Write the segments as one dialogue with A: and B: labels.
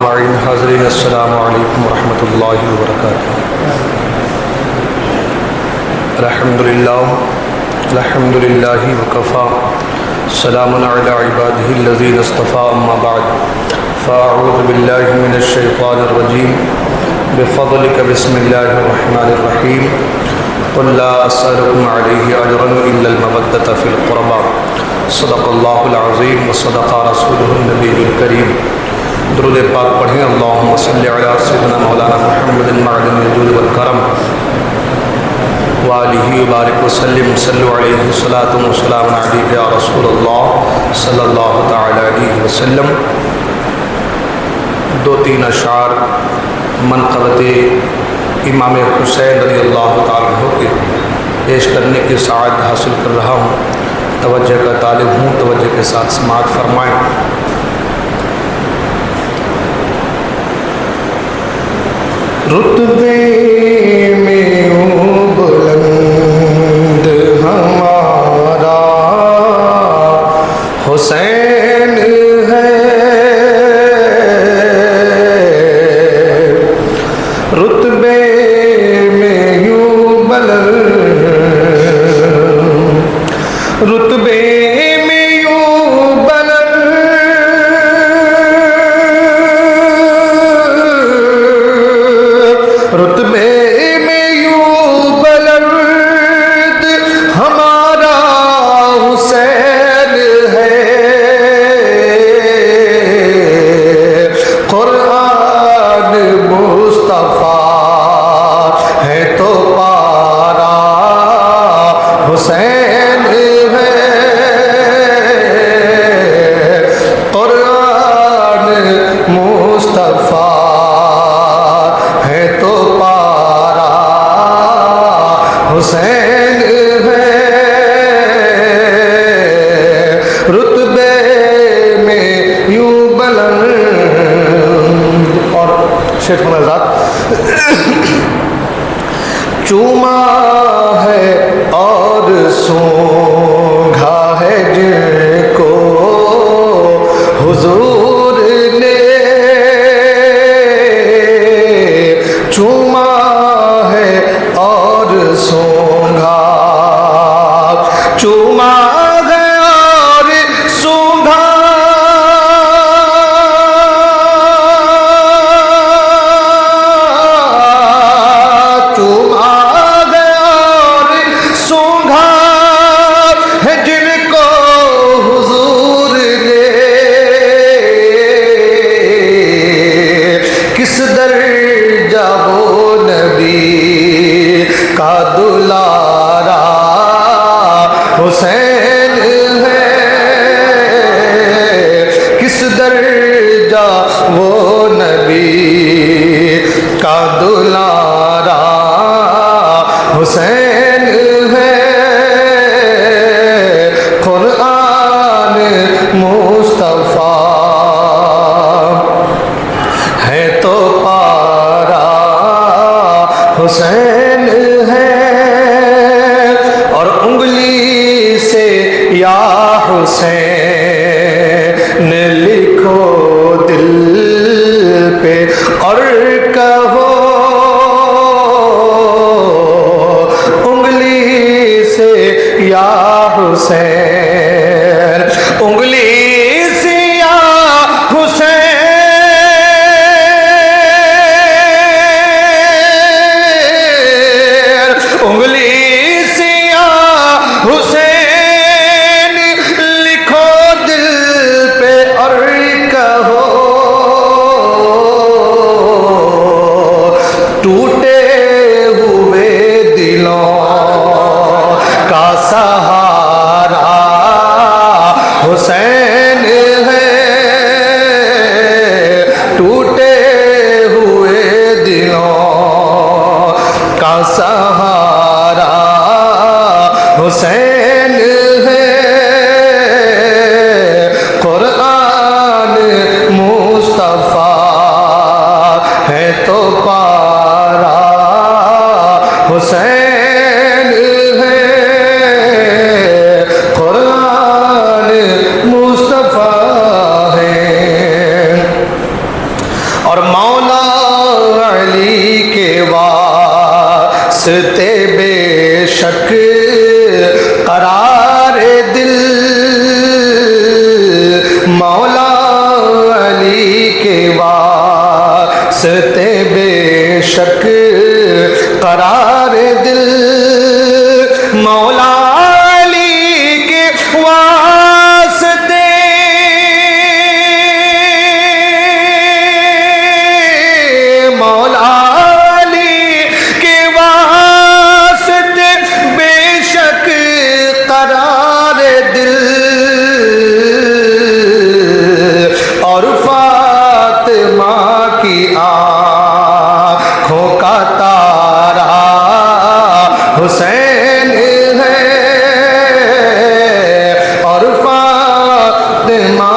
A: حاضرین السلام علیکم ورحمۃ اللہ وبرکاتہ۔ الحمدللہ وکفا سلام علی عبادہ الذین اصطفیٰ اما بعد فاعوذ باللہ من الشیطان الرجیم بفضلک بسم اللہ الرحمن الرحیم قل لا اسألکم علیہ اجرا الا المودۃ فی القربى صدق اللہ العظیم وصدق رسولہ النبی الکریم۔ درود پاک پڑھیں۔ اللہم صلی علی سیدنا مولانا محمد معدن الجود والکرم وآلہ وبارک وسلم صلو علیہ صلاۃ وسلام علیک یا رسول اللہ صلی اللہ تعالی علیہ وسلم۔ دو تین اشعار منقبت امام حسین رضی اللہ تعالیٰ عنہ کے پیش کرنے کی سعادت حاصل کر رہا ہوں۔ توجہ کا طالب ہوں، توجہ کے ساتھ سماعت فرمائیں۔
B: رتبے میں بلند ہمارا حسین ہے، رتبے میں یوں بلند، رتبے میں یوں بلند، رتبے میں یوں بلند ہمارا حسین ہے، قرآن مصطفیٰ ہے تو پارا حسین ہے، قرآن مصطفیٰ ہے تو پارا حسین ہے، رتبے میں یوں بلند۔ اور شیخ حضرات، چوما ہے اور سونگھا ہے جن کو حضور نے، چوما ہے اور سونگھا، چوما ہے اور سونگھا، چوما ہے اور سونگھا ہے جن کو حضور نے، کس درجہ وہ نبی کا دلارا حسین ہے، کس درجہ وہ نبی کا دلارا حسین ہے، قرآن مصطفیٰ ہے تو پارا حسین ہے، اور انگلی سے یا حسین لکھو دل پہ اور کہو، انگلی سے یا حسین، انگلی سے یا حسین، انگلی سے یا حسین لکھو دل پہ اور کہو، ٹوٹے ہوئے دلوں کا سہارا اور مولا علی کے واسطے بے شک قرار دل، مولا علی کے واسطے بے شک قرار دل، مولا علی کے واسطے مولا علی کے واسطے بے شک قرار دل، اور فاطمہ کی آنکھوں کا تارا حسین ہے، اور فاطمہ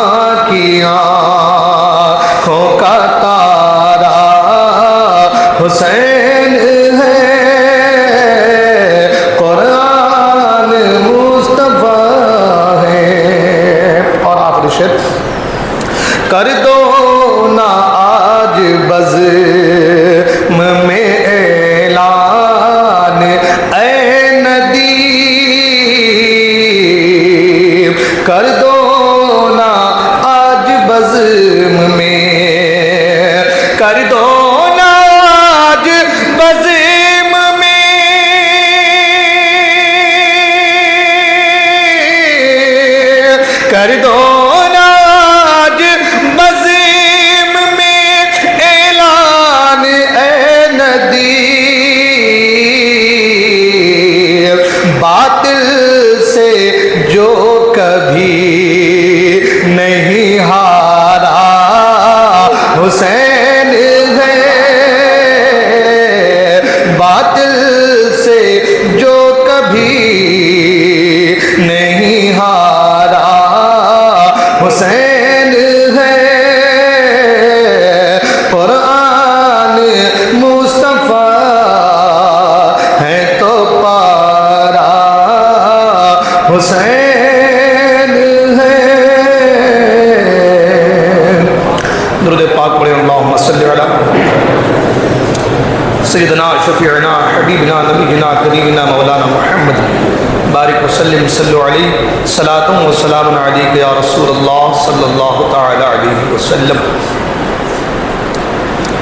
B: کی آنکھوں کا تارا حسین ہے، قرآن مصطفیٰ ہے۔ اور آخری شعر، کر دو نا آج بزم میں اعلان اے ندیم، کر دو نا آج بزم میں، کر دو نا آج بزم میں، کر دو نا آج بزم میں اعلان اے ندیم، باطل سے جو کبھی نہیں ہارا حسین ہے، باطل سے جو کبھی نہیں ہارا حسین ہے، قرآن مصطفیٰ ہے تو پارا حسین ہے۔ درود پاک پڑھیں، اللہم صلی علی سیدنا شفیعنا حبیبنا نبینا کریمنا مولانا محمد بارک وسلم صلو علیہ صلاۃ و سلام علیک یا رسول اللہ صلی اللہ تعالی علیہ وسلم۔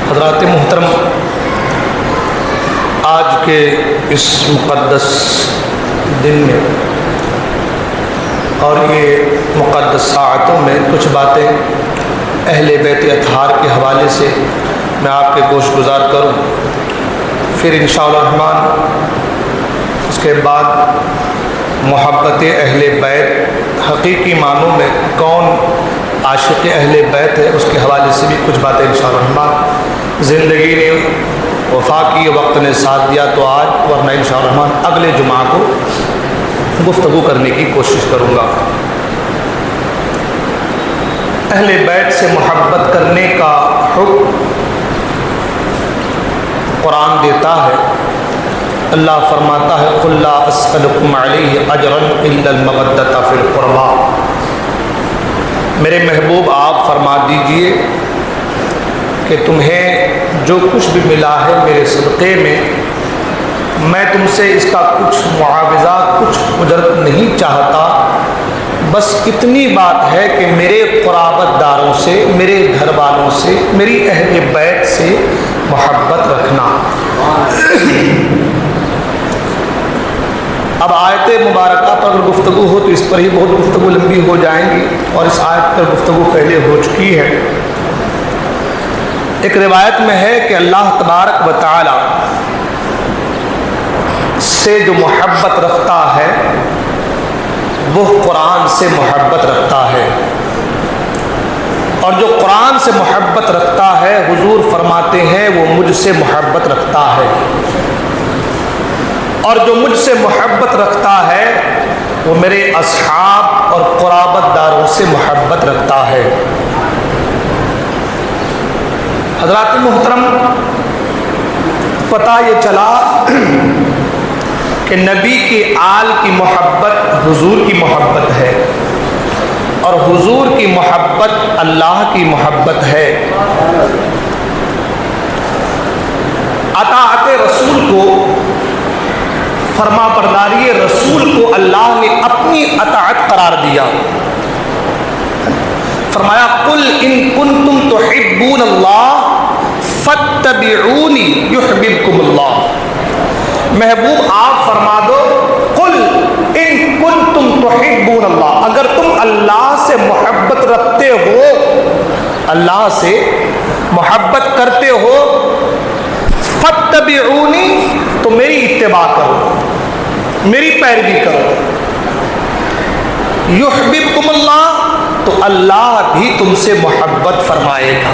B: حضرات محترم، آج کے اس مقدس دن میں اور یہ مقدس ساعتوں میں کچھ باتیں اہل بیت اطہار کے حوالے سے میں آپ کے گوش گزار کروں، پھر انشاءاللہ الرحمن اس کے بعد محبت اہل بیت حقیقی معنوں میں کون عاشق اہل بیت ہے اس کے حوالے سے بھی کچھ باتیں انشاءاللہ الرحمن، زندگی نے وفا کی، وقت نے ساتھ دیا تو آج، ورنہ انشاءاللہ الرحمن اگلے جمعہ کو گفتگو کرنے کی کوشش کروں گا۔ اہل بیت سے محبت کرنے کا حکم قرآن دیتا ہے، اللہ فرماتا ہے قُلْ لَا أَسْأَلُكُمْ عَلَيْهِ أَجْرًا إِلَّا الْمَوَدَّةَ فِي الْقُرْبَى، میرے محبوب آپ فرما دیجئے کہ تمہیں جو کچھ بھی ملا ہے میرے صدقے میں تم سے اس کا کچھ معاوضہ، کچھ اجرت نہیں چاہتا، بس اتنی بات ہے کہ میرے قرابت داروں سے، میرے گھر والوں سے، میری اہل بیت سے محبت رکھنا۔ اب آیت مبارکہ پر اگر گفتگو ہو تو اس پر ہی بہت گفتگو لمبی ہو جائیں گی، اور اس آیت پر گفتگو پہلے ہو چکی ہے۔ ایک روایت میں ہے کہ اللہ تبارک و تعالی سے جو محبت رکھتا ہے وہ قرآن سے محبت رکھتا ہے، اور جو قرآن سے محبت رکھتا ہے حضور فرماتے ہیں وہ مجھ سے محبت رکھتا ہے، اور جو مجھ سے محبت رکھتا ہے وہ میرے اصحاب اور قرابت داروں سے محبت رکھتا ہے۔ حضرات محترم، پتہ یہ چلا کہ نبی کی آل کی محبت حضور کی محبت ہے، اور حضور کی محبت اللہ کی محبت ہے۔ اطاعت رسول کو، فرما برداری رسول کو اللہ نے اپنی اطاعت قرار دیا. فرمایا قل ان کنتم تحبون اللہ فاتبعونی یحببکم اللہ. محبوب آپ فرما دو قل ان کنتم تحبون اللہ، اگر تم اللہ سے محبت رکھتے ہو، اللہ سے محبت کرتے ہو، فاتبعونی تو میری اتباع کرو، میری پیروی کرو. یحببکم اللہ تو اللہ بھی تم سے محبت فرمائے گا.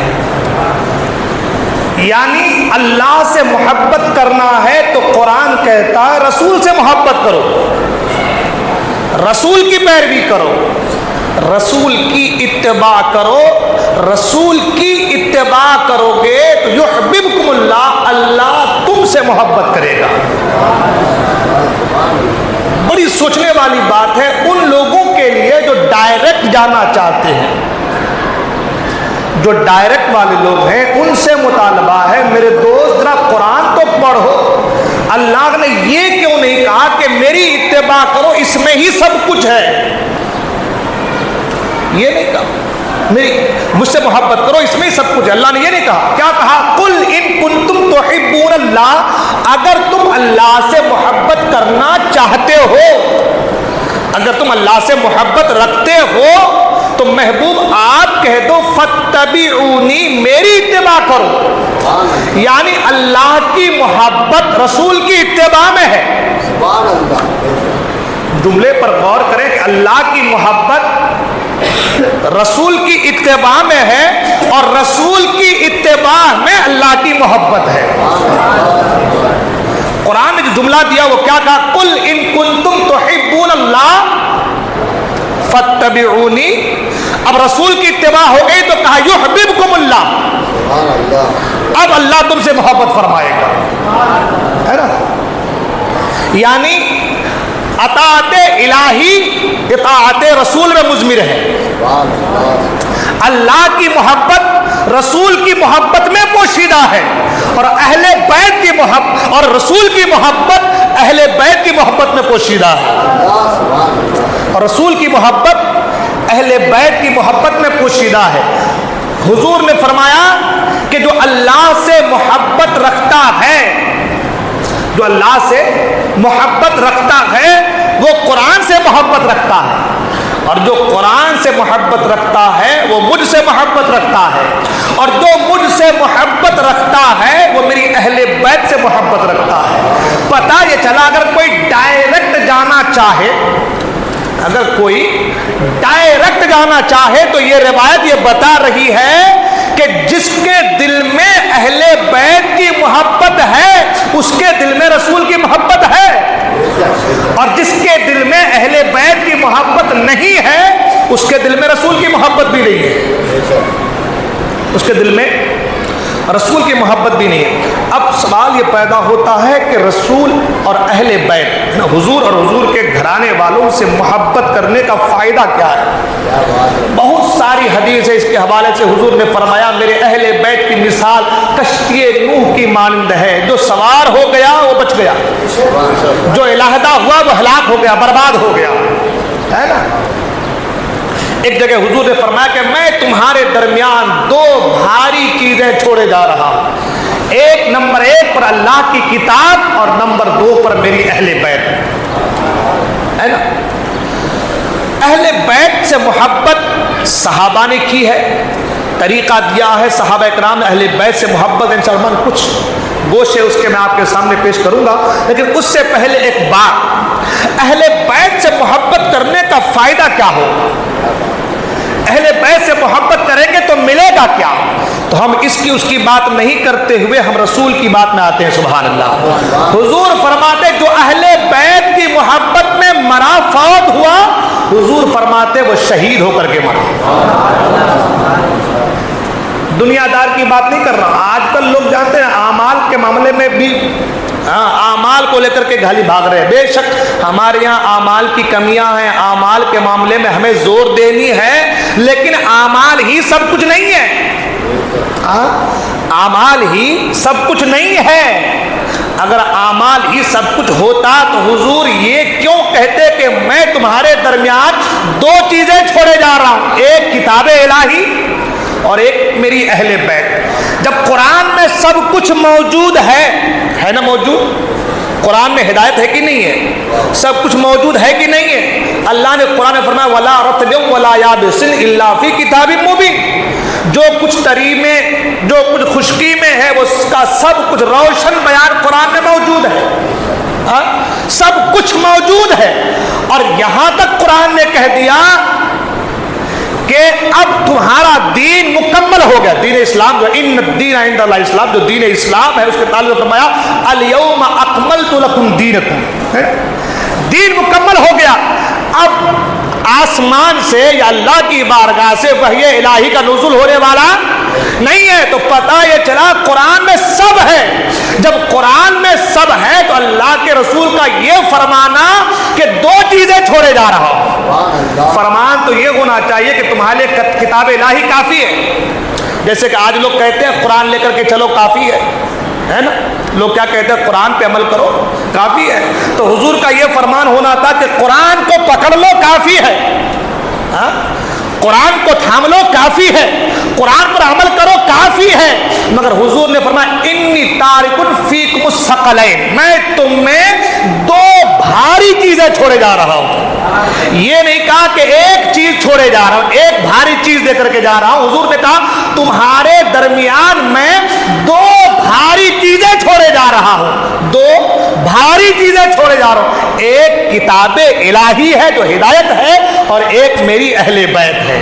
B: یعنی اللہ سے محبت کرنا ہے تو قرآن کہتا ہے رسول سے محبت کرو، رسول کی پیروی کرو، رسول کی اتباع کرو. رسول کی اتباع کرو گے تو یحببکم اللہ، اللہ تم سے محبت کرے گا. بڑی سوچنے والی بات ہے ان لوگوں کے لیے جو ڈائریکٹ جانا چاہتے ہیں. جو ڈائریکٹ والے لوگ ہیں ان سے مطالبہ ہے میرے دوست ذرا قرآن تو پڑھو. اللہ نے یہ کیوں نہیں کہا کہ میری اتباع کرو اس میں ہی سب کچھ ہے؟ یہ نہیں کہا مجھ سے محبت کرو اس میں ہی سب کچھ ہے. اللہ نے یہ نہیں کہا. کیا کہا؟ قل ان کنتم تحبون اللہ، اگر تم اللہ سے محبت کرنا چاہتے ہو، اگر تم اللہ سے محبت رکھتے ہو تو محبوب آپ کہہ دو فاتبعونی، میری اتباع کرو. یعنی اللہ کی محبت رسول کی اتباع میں ہے. جملے پر غور کریں کہ اللہ کی محبت رسول کی اتباع میں ہے اور رسول کی اتباع میں اللہ کی محبت ہے. قرآن نے جو جملہ دیا وہ کیا کہا؟ قل ان کنتم تحبون اللہ فاتبعونی. اب رسول کی اتباع ہو گئی تو کہا یحببکم اللہ، اب اللہ تم سے محبت فرمائے گا، ہے نا. یعنی اطاعت الہی اطاعت رسول میں مضمر ہے. اللہ کی محبت رسول کی محبت میں پوشیدہ ہے، اور اہل بیت کی محبت اور رسول کی محبت اہل بیت کی محبت میں پوشیدہ ہے، اور رسول کی محبت اہل بیت کی محبت میں پوشیدہ ہے. حضور نے فرمایا کہ جو اللہ سے محبت رکھتا ہے، جو اللہ سے محبت رکھتا ہے وہ قرآن سے محبت رکھتا ہے، اور جو قرآن سے محبت رکھتا ہے وہ مجھ سے محبت رکھتا ہے، اور جو مجھ سے محبت رکھتا ہے وہ میری اہل بیت سے محبت رکھتا ہے. پتہ یہ چلا اگر کوئی ڈائریکٹ جانا چاہے، اگر کوئی ڈائریکٹ جانا چاہے تو یہ روایت یہ بتا رہی ہے کہ جس کے دل میں اہل بیت کی محبت ہے اس کے دل میں رسول کی محبت ہے، اور جس کے دل میں اہل بیت کی محبت نہیں ہے اس کے دل میں رسول کی محبت بھی نہیں ہے، اس کے دل میں رسول کی محبت بھی نہیں ہے. اب سوال یہ پیدا ہوتا ہے کہ رسول اور اہل بیت، حضور اور حضور کے گھرانے والوں سے محبت کرنے کا فائدہ کیا ہے؟ بہت ساری حدیث ہے اس کے حوالے سے. حضور نے فرمایا میرے اہل بیت کی مثال کشتی نوح کی مانند ہے، جو سوار ہو گیا وہ بچ گیا، جو علیحدہ ہوا وہ ہلاک ہو گیا، برباد ہو گیا، ہے نا. ایک جگہ حضور نے فرمایا کہ میں تمہارے درمیان دو بھاری چیزیں چھوڑے جا رہا ہوں، ایک نمبر 1 پر اللہ کی کتاب اور نمبر 2 پر میری اہل بیت، ہے نا. اہل بیت سے محبت صحابہ نے کی ہے، طریقہ دیا ہے صحابہ اکرام نے اہل بیت سے محبت. انشاءاللہ کچھ گوشے اس کے میں آپ کے سامنے پیش کروں گا، لیکن اس سے پہلے ایک بات، اہل بیت سے محبت کرنے کا فائدہ کیا ہو؟ اہل بیت سے محبت کریں گے تو ملے گا کیا؟ تو ہم اس کی بات نہیں کرتے ہوئے ہم رسول کی بات میں آتے ہیں. سبحان اللہ. حضور فرماتے جو اہل بیت کی محبت میں مرا، فوت ہوا، حضور فرماتے وہ شہید ہو کر کے مرا. دنیا دار کی بات نہیں کر رہا. آج کل لوگ جانتے ہیں اعمال کے معاملے میں بھی اعمال کو لے کر کے گالی بھاگ رہے ہیں. بے شک ہمارے یہاں اعمال کی کمیاں ہیں، اعمال کے معاملے میں ہمیں زور دینی ہے، لیکن اعمال ہی سب کچھ نہیں ہے. اعمال ہی سب کچھ نہیں ہے. اگر اعمال ہی سب کچھ ہوتا تو حضور یہ کیوں کہتے کہ میں تمہارے درمیان دو چیزیں چھوڑے جا رہا ہوں، ایک کتاب الہی اور ایک میری اہل بیت؟ جب قرآن میں سب کچھ موجود ہے نا موجود؟ قرآن میں ہدایت ہے کہ نہیں ہے؟ سب کچھ موجود ہے کہ نہیں ہے؟ اللہ نے قرآن میں فرمایا وَلَا رَطْبٍ وَلَا يَابِسٍ إِلَّا فِي كِتَابٍ مُبِينٍ، جو کچھ طری میں، جو کچھ خشکی میں ہے، وہ اس کا سب کچھ روشن بیان قرآن میں موجود ہے، سب کچھ موجود ہے۔ اور یہاں تک قرآن نے کہہ دیا کہ اب تمہارا دین مکمل ہو گیا، دین اسلام جو ان الدین عند اللہ اسلام، جو دین اسلام ہے اس کے تعلق فرمایا الیوم اکملت لکم دینکم، دین مکمل ہو گیا۔ اب آسمان سے یا اللہ کی بارگاہ سے وحی الہی کا نزول ہونے والا نہیں ہے، تو پتہ یہ چلا قرآن میں سب ہے۔ جب قرآن میں سب ہے تو اللہ کے رسول کا یہ فرمانا کہ دو چیزیں چھوڑے جا رہا ہوں، فرمان تو یہ ہونا چاہیے کہ تمہارے کتاب الہی کافی ہے۔ جیسے کہ آج لوگ کہتے ہیں قرآن لے کر کے چلو کافی ہے نا، لوگ کیا کہتے ہیں قرآن پہ عمل کرو کافی ہے۔ تو حضور کا یہ فرمان ہونا تھا کہ قرآن کو پکڑ لو کافی ہے، قرآن کو تھام لو کافی ہے، قرآن پر عمل کرو کافی ہے۔ مگر حضور نے فرمایا انی تارک فیکم الثقلین، میں تم میں دو بھاری چیزیں چھوڑے جا رہا ہوں۔ یہ نہیں کہا کہ ایک چیز چھوڑے جا رہا ہوں، ایک بھاری چیز دے کر کے جا رہا ہوں۔ حضور نے کہا تمہارے درمیان میں دو بھاری چیزیں چھوڑے جا رہا ہوں، دو بھاری چیزیں چھوڑے جا رہا ہوں، ایک کتاب الہی ہے جو ہدایت ہے اور ایک میری اہل بیت ہے۔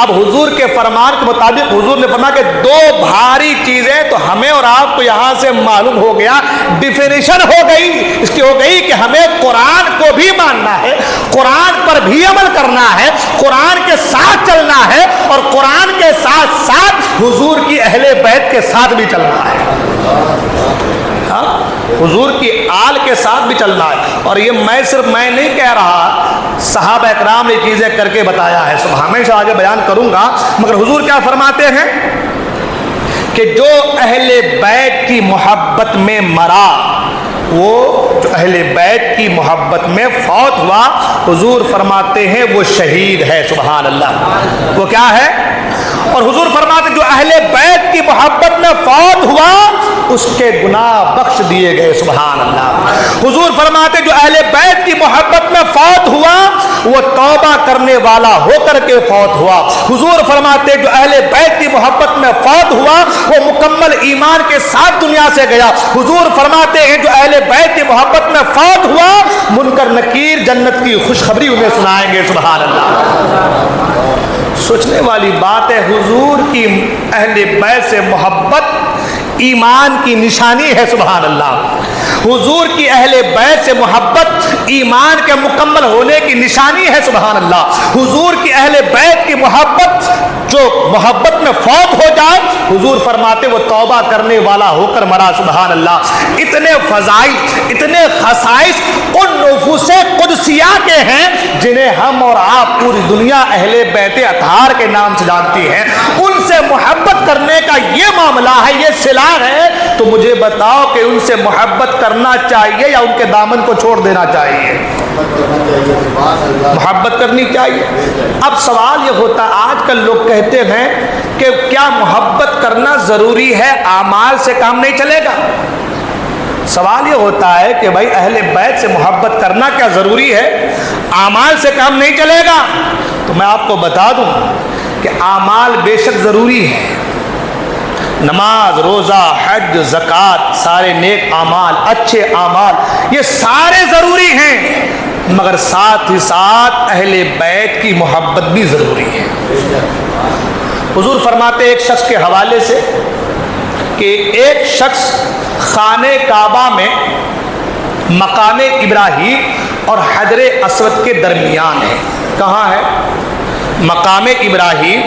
B: اب حضور کے فرمان کے مطابق حضور نے فرمایا کہ دو بھاری چیزیں، تو ہمیں اور آپ کو یہاں سے معلوم ہو گیا، ڈیفینیشن ہو گئی اس کی، ہو گئی کہ ہمیں قرآن کو بھی ماننا ہے، قرآن پر بھی عمل کرنا ہے، قرآن کے ساتھ چلنا ہے، اور قرآن کے ساتھ ساتھ حضور کی اہل بیت کے ساتھ بھی چلنا ہے، حضور کی آل کے ساتھ بھی چلنا ہے۔ اور یہ میں نہیں کہہ رہا، صحابہ اکرام نے چیزیں کر کے بتایا ہے، سب ہمیشہ آگے بیان کروں گا۔ مگر حضور کیا فرماتے ہیں کہ جو اہل بیت کی محبت میں مرا، وہ جو اہل بیت کی محبت میں فوت ہوا، حضور فرماتے ہیں وہ شہید ہے۔ سبحان اللہ، وہ کیا ہے؟ اور حضور فرماتے جو اہل بیت کی محبت میں فوت ہوا اس کے گناہ بخش دیے گئے۔ سبحان اللہ، حضور فرماتے جو اہل بیت کی محبت میں فوت ہوا وہ توبہ کرنے والا ہو کر کے فوت ہوا۔ حضور فرماتے جو اہل بیت کی محبت میں فوت ہوا وہ مکمل ایمان کے ساتھ دنیا سے گیا۔ حضور فرماتے ہیں جو اہل بیت کی محبت میں فوت ہوا منکر نکیر جنت کی خوشخبری انہیں سنائیں گے۔ سبحان اللہ، سوچنے والی بات ہے۔ حضور کی اہل بیت سے محبت ایمان کی نشانی ہے۔ سبحان اللہ، حضور کی اہل بیت سے محبت ایمان کے مکمل ہونے کی نشانی ہے۔ سبحان اللہ، حضور کی اہل بیت کی محبت جو محبت میں فوت ہو جائے حضور فرماتے وہ توبہ کرنے والا ہو کر مرا۔ سبحان اللہ، اتنے فضائل، اتنے خصائص ان نفوس قدسیہ کے ہیں جنہیں ہم اور آپ پوری دنیا اہل بیت اطہار کے نام سے جانتی ہیں۔ ان سے محبت کرنے کا یہ معاملہ ہے، یہ صلہ ہے، تو مجھے بتاؤ کہ ان سے محبت کرنا چاہیے یا ان کے دامن کو چھوڑ دینا چاہیے؟ محبت کرنی چاہیے۔ اب سوال یہ ہوتا ہے، آج کل لوگ کہتے ہیں کہ کیا محبت کرنا ضروری ہے، اعمال سے کام نہیں چلے گا؟ سوال یہ ہوتا ہے کہ بھائی اہل بیت سے محبت کرنا کیا ضروری ہے، اعمال سے کام نہیں چلے گا؟ تو میں آپ کو بتا دوں کہ اعمال بے شک ضروری ہے، نماز، روزہ، حج، زکوٰۃ، سارے نیک اعمال، اچھے اعمال، یہ سارے ضروری ہیں، مگر ساتھ ہی ساتھ اہل بیت کی محبت بھی ضروری ہے۔ حضور فرماتے ایک شخص کے حوالے سے کہ ایک شخص خانہ کعبہ میں مقام ابراہیم اور حجر اسود کے درمیان ہے۔ کہاں ہے؟ مقام ابراہیم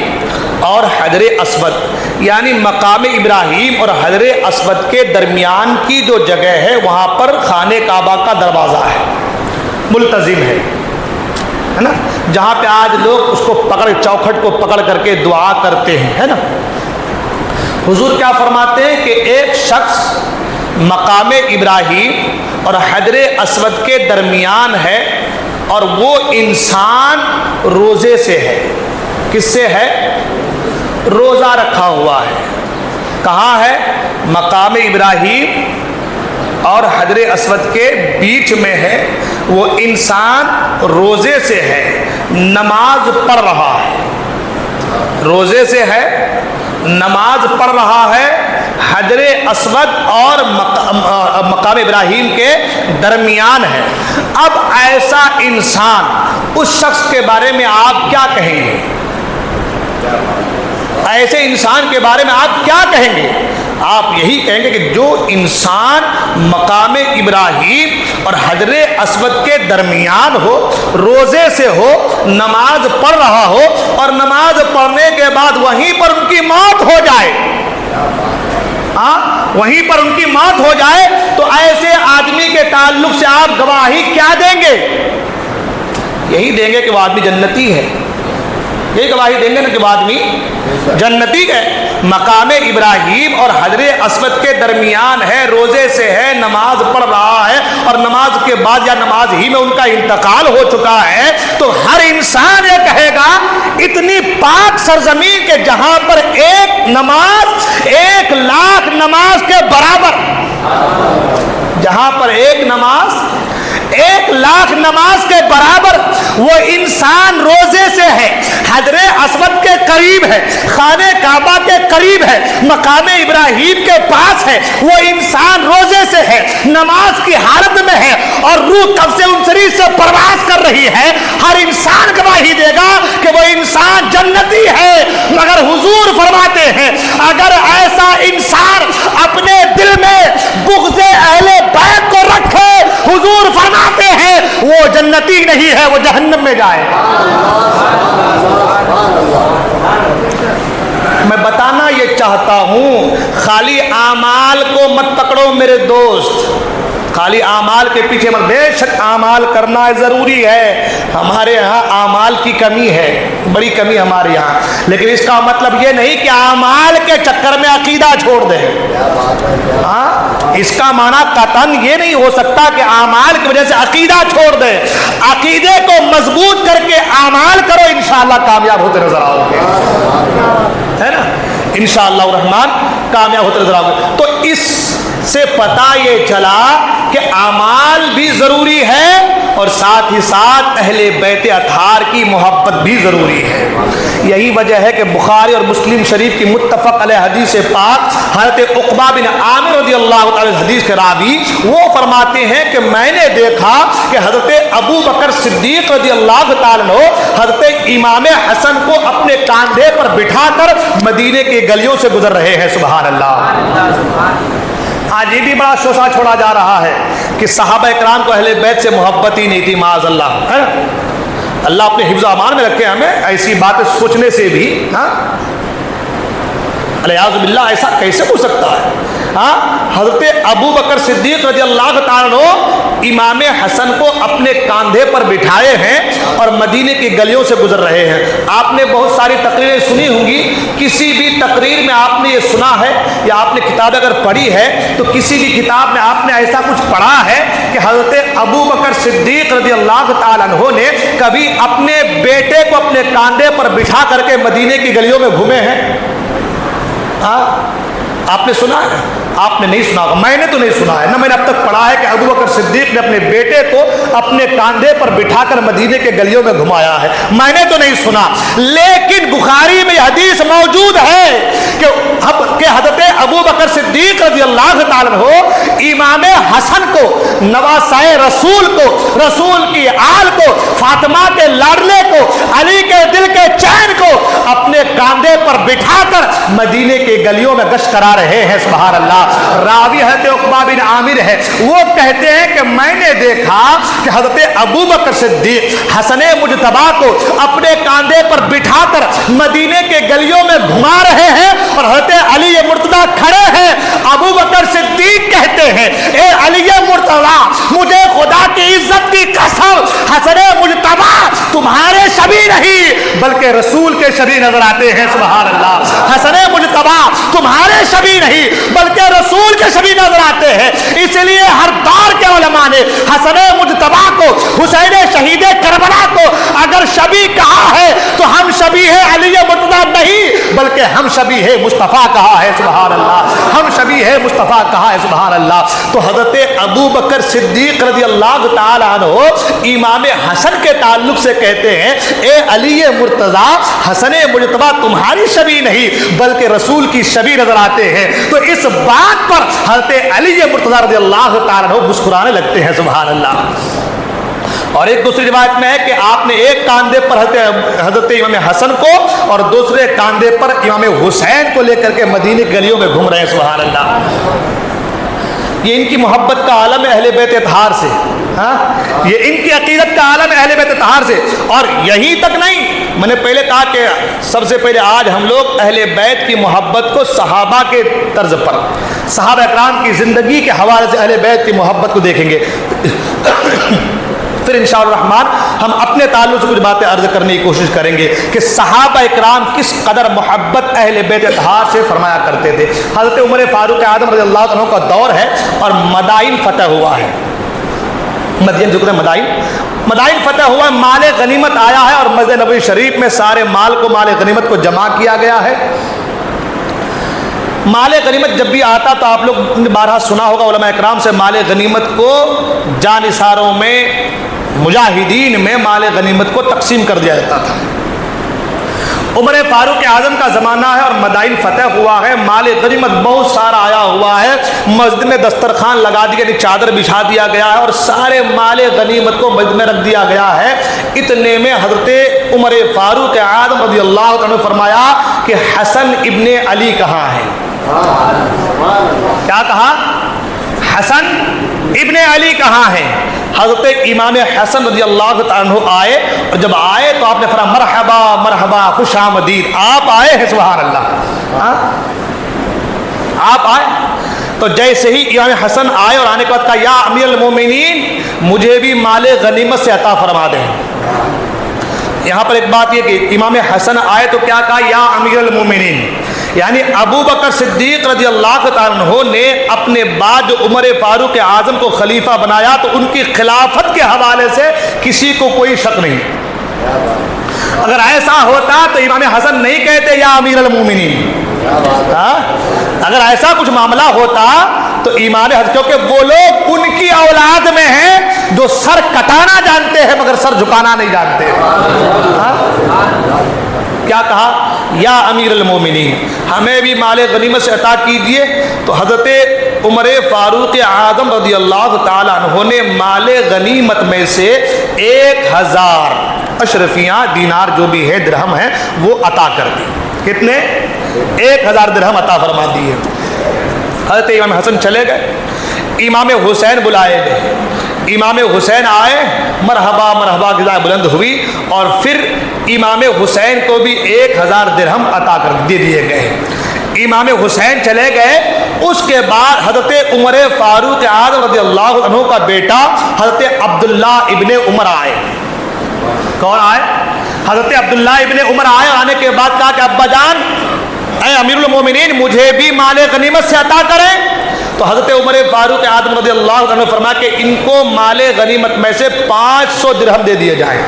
B: اور حجر اسود، یعنی مقام ابراہیم اور حجر اسود کے درمیان کی جو جگہ ہے وہاں پر خانہ کعبہ کا دروازہ ہے، ملتزم ہے نا، جہاں پہ آج لوگ اس کو پکڑ، چوکھٹ کو پکڑ کر کے دعا کرتے ہیں، ہے نا۔ حضور کیا فرماتے ہیں کہ ایک شخص مقام ابراہیم اور حجر اسود کے درمیان ہے، اور وہ انسان روزے سے ہے۔ کس سے ہے؟ روزہ رکھا ہوا ہے۔ کہاں ہے؟ مقام ابراہیم اور حجر اسود کے بیچ میں ہے۔ وہ انسان روزے سے ہے، نماز پڑھ رہا ہے، روزے سے ہے، نماز پڑھ رہا ہے، حجر اسود اور مقام ابراہیم کے درمیان ہے۔ اب ایسا انسان، اس شخص کے بارے میں آپ کیا کہیں گے؟ ایسے انسان کے بارے میں آپ کیا کہیں گے؟ آپ یہی کہیں گے کہ جو انسان مقام ابراہیم اور حجر اسود کے درمیان ہو، روزے سے ہو، نماز پڑھ رہا ہو، اور نماز پڑھنے کے بعد وہیں پر ان کی موت ہو جائے، وہیں پر ان کی موت ہو جائے، تو ایسے آدمی کے تعلق سے آپ گواہی کیا دیں گے؟ یہی دیں گے کہ وہ آدمی جنتی ہے۔ یہی گواہی دیں گے نا کہ وہ آدمی جنتی ہے۔ مقام ابراہیم اور حجر اسود کے درمیان ہے، روزے سے ہے، نماز پڑھ رہا ہے، اور نماز کے بعد یا نماز ہی میں ان کا انتقال ہو چکا ہے، تو ہر انسان یہ کہے گا اتنی پاک سرزمین کے جہاں پر ایک نماز 1,00,000 نماز کے برابر، جہاں پر ایک نماز 1,00,000 نماز کے برابر وہ انسان روزے سے ہے، حجر اسود کے قریب ہے، خانہ کعبہ کے قریب ہے، مقام ابراہیم کے پاس ہے، وہ انسان روزے سے ہے، نماز کی حالت میں ہے، اور روح قبض انصری سے پرواز کر رہی ہے، ہر انسان گواہی دے گا کہ وہ انسان جنتی ہے۔ مگر حضور فرماتے ہیں اگر ایسا انسان اپنے دل میں بغض اہل بیت کو رکھے، حضور فرماتے ہیں وہ جنتی نہیں ہے، وہ جہنم میں جائے۔ میں بتانا یہ چاہتا ہوں، خالی اعمال کو مت پکڑو میرے دوست، خالی اعمال کے پیچھے مت۔ بے شک اعمال کرنا ضروری ہے، ہمارے یہاں اعمال کی کمی ہے، بڑی کمی ہمارے یہاں، لیکن اس کا مطلب یہ نہیں کہ اعمال کے چکر میں عقیدہ چھوڑ دیں۔ اس کا معنی قطعاً یہ نہیں ہو سکتا کہ اعمال کی وجہ سے عقیدہ چھوڑ دیں۔ عقیدے کو مضبوط کر کے اعمال کرو، انشاءاللہ کامیاب ہوتے نظر آؤ گے، ہے نا؟ انشاءاللہ الرحمن کامیاب ہوتے نظر آؤ گے۔ تو اس سے پتہ یہ چلا کہ اعمال بھی ضروری ہے، اور ساتھ ہی ساتھ اہل بیت اطہار کی محبت بھی ضروری ہے۔ یہی وجہ ہے کہ بخاری اور مسلم شریف کی متفق علیہ حدیث پاک، حضرت عقبہ بن عامر رضی اللہ تعالی حدیث کے راوی، وہ فرماتے ہیں کہ میں نے دیکھا کہ حضرت ابو بکر صدیق رضی اللہ تعالی عنہ حضرت امام حسن کو اپنے کاندھے پر بٹھا کر مدینے کی گلیوں سے گزر رہے ہیں۔ سبحان اللہ۔ آج یہ بھی بڑا شوشہ چھوڑا جا رہا ہے کہ صحابہ اکرام کو اہل بیت سے محبت ہی نہیں تھی، معاذ اللہ، ہے نا؟ اللہ اپنے حفظ و امان میں رکھے ہمیں ایسی باتیں سوچنے سے بھی۔ الیاذ باللہ، ایسا کیسے ہو سکتا ہے؟ حضرت ابو بکر صدیق رضی اللہ تعالیٰ عنہ امام حسن کو اپنے کاندھے پر بٹھائے ہیں اور مدینے کی گلیوں سے گزر رہے ہیں۔ آپ نے بہت ساری تقریریں سنی ہوں گی، کسی بھی تقریر میں آپ نے یہ سنا ہے، یا آپ نے کتاب اگر پڑھی ہے تو کسی بھی کتاب میں آپ نے ایسا کچھ پڑھا ہے کہ حضرت ابو بکر صدیق رضی اللہ تعالیٰ عنہ نے کبھی اپنے بیٹے کو اپنے کاندھے پر بٹھا کر کے مدینے کی گلیوں میں گھومے ہیں؟ آپ نے سنا ہے؟ آپ نے نہیں سنا ہوگا، میں نے تو نہیں سنا ہے، نہ میں نے اب تک پڑھا ہے کہ ابو بکر صدیق نے اپنے بیٹے کو اپنے کاندھے پر بٹھا کر مدینے کے گلیوں میں گھمایا ہے، میں نے تو نہیں سنا۔ لیکن بخاری میں یہ حدیث موجود ہے کہ حضرت ابو بکر صدیق رضی اللہ تعالیٰ عنہ امام حسن کو، نواسۂ رسول کو، رسول کی آل کو، فاطمہ کے لاڈلے کو، علی کے دل کے چین کو اپنے کاندھے پر بٹھا کر مدینے کی گلیوں میں گشت کرا رہے ہیں۔ سبحان اللہ۔ راوی حضرت عقبہ بن عامر ہے، وہ کہتے ہیں کہ میں نے دیکھا کہ حضرت ابو بکر صدیق حسن مجتبیٰ کو اپنے کاندھے پر بٹھا کر مدینے کے گلیوں میں گھما رہے ہیں، اور حضرت علی مرتضیٰ کھڑے ہیں۔ ابو بکر صدیق کہتے
C: کہتے ہیں اے علی مرتضیٰ مجھے خدا کی عزت کی قسم حسن مجتبی تمہارے شبیہ نہیں بلکہ رسول کے شبیہ نظر آتے ہیں. سبحان اللہ. حسن مجتبی تمہارے شبیہ نہیں بلکہ رسول کے شبیہ نظر آتے ہیں. اس لیے ہر دور کے علماء نے حسن مجتبی کو حسین شہید کربلا کو اگر شبیہ کہا ہے تو ہم شبیہ علی مرتضیٰ نہیں بلکہ ہم شبیہ مصطفیٰ کہا ہے. سبحان اللہ. ہم شبیہ مصطفیٰ کہا ہے. سبحان اللہ. تو حضرت ابو بکر صدیق رضی اللہ تعالی عنہ امام حسن کے تعلق سے کہتے ہیں اے علی مرتضیٰ حسن مجتبی تمہاری شبیہ نہیں بلکہ رسول کی شبیہ نظر آتے ہیں. تو اس بات پر حضرت علی مرتضیٰ رضی اللہ تعالی عنہ مسکرانے لگتے ہیں. سبحان اللہ. اور ایک دوسری روایت میں ہے کہ آپ نے ایک کاندھے پر حضرت امام حسن کو اور دوسرے کاندھے پر امام حسین کو لے کر کے مدینے کی گلیوں میں گھوم رہے ہیں. سبحان اللہ. یہ ان کی محبت کا عالم ہے اہل بیت اطہار سے. یہ ان کی عقیدت کا عالم ہے اہل بیت اطہار سے. اور یہی تک نہیں, میں نے پہلے کہا کہ سب سے پہلے آج ہم لوگ اہل بیت کی محبت کو صحابہ کے طرز پر, صحابہ اکرام کی زندگی کے حوالے سے اہل بیت کی محبت کو دیکھیں گے. پھر انشاءاللہ الرحمن ہم اپنے تعلق سے کچھ باتیں عرض کرنے کی کوشش کریں گے کہ صحابہ اکرام کس قدر محبت اہل بیت اطہار سے فرمایا کرتے تھے. حضرت عمر فاروق اعظم رضی اللہ عنہ کا دور ہے اور مدائن فتح ہوا ہے. مدین جو کہتے ہیں مدائن فتح ہوا ہے, مال غنیمت آیا ہے اور مسجد نبوی شریف میں سارے مال غنیمت کو جمع کیا گیا ہے. مال غنیمت جب بھی آتا تو آپ لوگ نے بارہا سنا ہوگا علماء اکرام سے, مال غنیمت کو جانثاروں میں مجاہدین میں مال غنیمت کو تقسیم کر دیا جاتا تھا. عمر فاروق اعظم کا زمانہ ہے اور مدائن فتح ہوا ہے, مال غنیمت بہت سارا آیا ہوا ہے, مسجد میں دسترخوان لگا دیا, چادر بچھا دیا گیا ہے اور سارے مال غنیمت کو مسجد میں رکھ دیا گیا ہے. اتنے میں حضرت عمر فاروق اعظم رضی اللہ عنہ نے فرمایا کہ حسن ابن علی کہاں ہے. کیا کہا؟ حسن ابن علی کہاں ہے. حضرت امام حسن رضی اللہ عنہ آئے اور جب آئے تو آپ نے فرمایا مرحبا مرحبا خوش آمدید, آپ آئے ہیں. سبحان اللہ. آپ آئے تو جیسے ہی امام حسن آئے اور آنے کے بعد کہا یا امیر المومنین مجھے بھی مال غنیمت سے عطا فرما دیں. یہاں پر ایک بات یہ کہ امام حسن آئے تو کیا کہا یا امیر المومنین, یعنی ابو بکر صدیق رضی اللہ عنہ نے اپنے بعد جو عمر فاروق اعظم کو خلیفہ بنایا تو ان کی خلافت کے حوالے سے کسی کو کوئی شک نہیں. اگر ایسا ہوتا تو امام حسن نہیں کہتے یا امیر المومنین. اگر ایسا کچھ معاملہ ہوتا تو امام حسن, کیونکہ وہ لوگ ان کی اولاد میں ہیں جو سر کٹانا جانتے ہیں مگر سر جھکانا نہیں جانتے. کیا کہا یا امیر المومنین ہمیں بھی مال غنیمت سے عطا کیجیے. تو حضرت عمر فاروق اعظم رضی اللہ تعالی عنہ نے مال غنیمت میں سے 1000 اشرفیاں دینار جو بھی ہے درہم ہے وہ عطا کر دی. کتنے؟ 1000 درہم عطا فرما دیے. حضرت امام حسن چلے گئے, امام حسین بلائے گئے, امام حسین آئے, مرحبا مرحبا کی ذات بلند ہوئی اور پھر امام حسین کو بھی 1000 درہم عطا کر دے دیے گئے. امام حسین چلے گئے. اس کے بعد حضرت عمر فاروق اعظم رضی اللہ عنہ کا بیٹا حضرت عبداللہ ابن عمر آئے. کون آئے؟ حضرت عبداللہ ابن عمر آئے. آنے کے بعد کہا کہ ابا جان اے امیر المومنین مجھے بھی مال غنیمت سے عطا کریں. تو حضرت عمر فاروق اعظم رضی اللہ عنہ نے فرمایا کہ ان کو مال غنیمت میں سے 500 درہم دے دیے جائیں.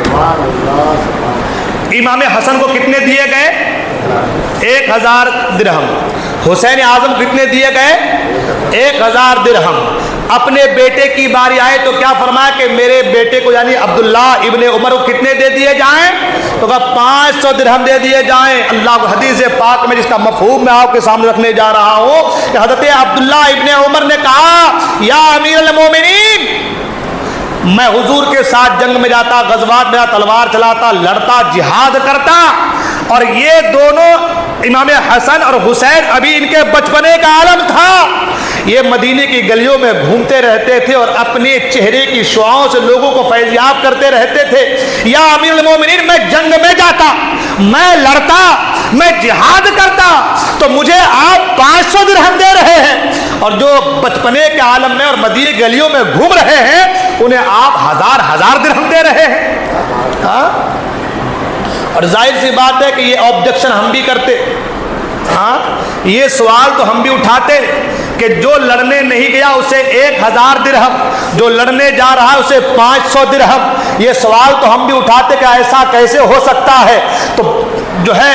C: امام حسن کو کتنے دیے گئے؟ 1000 درہم. حسین اعظم کتنے دیے گئے؟ 1000 درہم. اپنے بیٹے کی باری آئے تو کیا فرمایا کہ میرے بیٹے کو یعنی عبداللہ ابن عمر کو کتنے دے دیے جائیں؟ تو کہا 500 درہم دے دیے جائیں. اللہ کو حدیث پاک میں جس کا مفہوم میں آپ کے سامنے رکھنے جا رہا ہوں کہ حضرت عبداللہ ابن عمر نے کہا یا امیر المومنین میں حضور کے ساتھ جنگ میں جاتا, غزوات میں تلوار چلاتا, لڑتا, جہاد کرتا, اور یہ دونوں امام حسن اور حسین ابھی ان کے بچپنے کا عالم تھا. یہ مدینے کی گلیوں میں گھومتے رہتے تھے اور اپنے چہرے کی شعاؤں سے لوگوں کو فیضیاب کرتے رہتے تھے. یا امیر المومنین میں جنگ میں جاتا, میں لڑتا, میں جہاد کرتا, تو مجھے آپ 500 درہم دے رہے ہیں اور جو بچپنے کے عالم میں اور مدینے گلیوں میں گھوم رہے ہیں انہیں آپ ہزار درہم دے رہے ہیں. ہاں اور ظاہر سی بات ہے کہ یہ آبجیکشن ہم بھی کرتے. ہاں یہ سوال تو ہم بھی اٹھاتے کہ جو لڑنے نہیں گیا اسے 1000 درہم, جو لڑنے جا رہا ہے اسے 500 درہم. یہ سوال تو ہم بھی اٹھاتے کہ ایسا کیسے ہو سکتا ہے. تو جو ہے